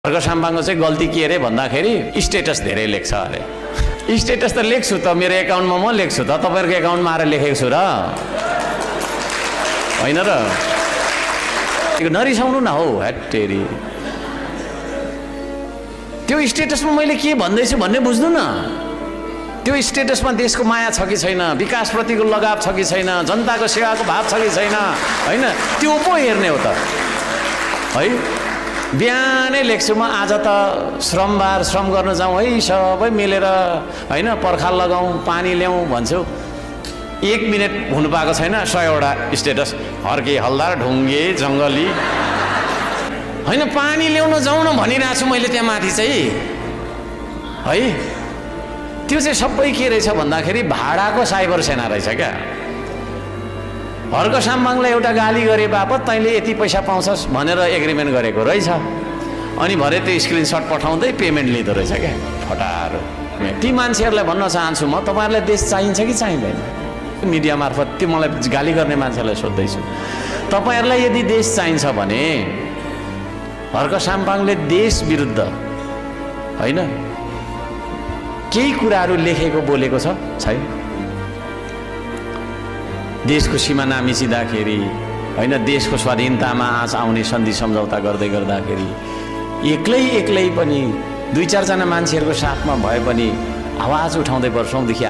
हर्क साम्बाङको चाहिँ गल्ती के अरे भन्दाखेरि स्टेटस धेरै लेख्छ अरे। स्टेटस त लेख्छु त, मेरो एकाउन्टमा म लेख्छु त, तपाईँहरूको एकाउन्टमा आएर लेखेको छु र होइन र? नरिसाउनु न हौ हेटेरी। त्यो स्टेटसमा मैले के भन्दैछु भन्ने बुझ्नु न। त्यो स्टेटसमा देशको माया छ कि छैन, विकासप्रतिको लगाव छ कि छैन, जनताको सेवाको भाव छ कि छैन, होइन? त्यो पो हेर्ने हो त है। बिहानै लेख्छु म, आज त श्रमबार, श्रम गर्न जाउँ है सबै मिलेर, होइन? पर्खाल लगाउँ, पानी ल्याउँ भन्छु। 1 मिनट हुनु पाएको छैन 100वटा स्टेटस, हर्के हल्दार, ढुङ्गे जङ्गली, होइन? पानी ल्याउन जाउँ न भनिरहेको छु मैले त्यहाँ माथि चाहिँ है। त्यो चाहिँ सबै के रहेछ भन्दाखेरि भाडाको साइबर सेना रहेछ क्या। हर्क साम्बाङलाई एउटा गाली गरे बापत तैँले यति पैसा पाउँछस् भनेर एग्रिमेन्ट गरेको रहेछ। अनि भरे त्यो स्क्रिनसट पठाउँदै पेमेन्ट लिँदो रहेछ क्या फटारो। ती मान्छेहरूलाई भन्न चाहन्छु म, तपाईँहरूलाई देश चाहिन्छ कि चाहिँदैन? मिडिया मार्फत त्यो मलाई गाली गर्ने मान्छेलाई सोध्दैछु, तपाईँहरूलाई यदि देश चाहिन्छ भने हर्क साम्बाङले देश विरुद्ध, होइन, केही कुराहरू लेखेको बोलेको छ छैन? देशको सीमा नामिचिँदाखेरि, होइन, देशको स्वाधीनतामा आँच आउने सन्धि सम्झौता गर्दै गर्दाखेरि एक्लै पनि 2-4 जना मान्छेहरूको साथमा भए पनि आवाज उठाउँदै वर्षौँदेखि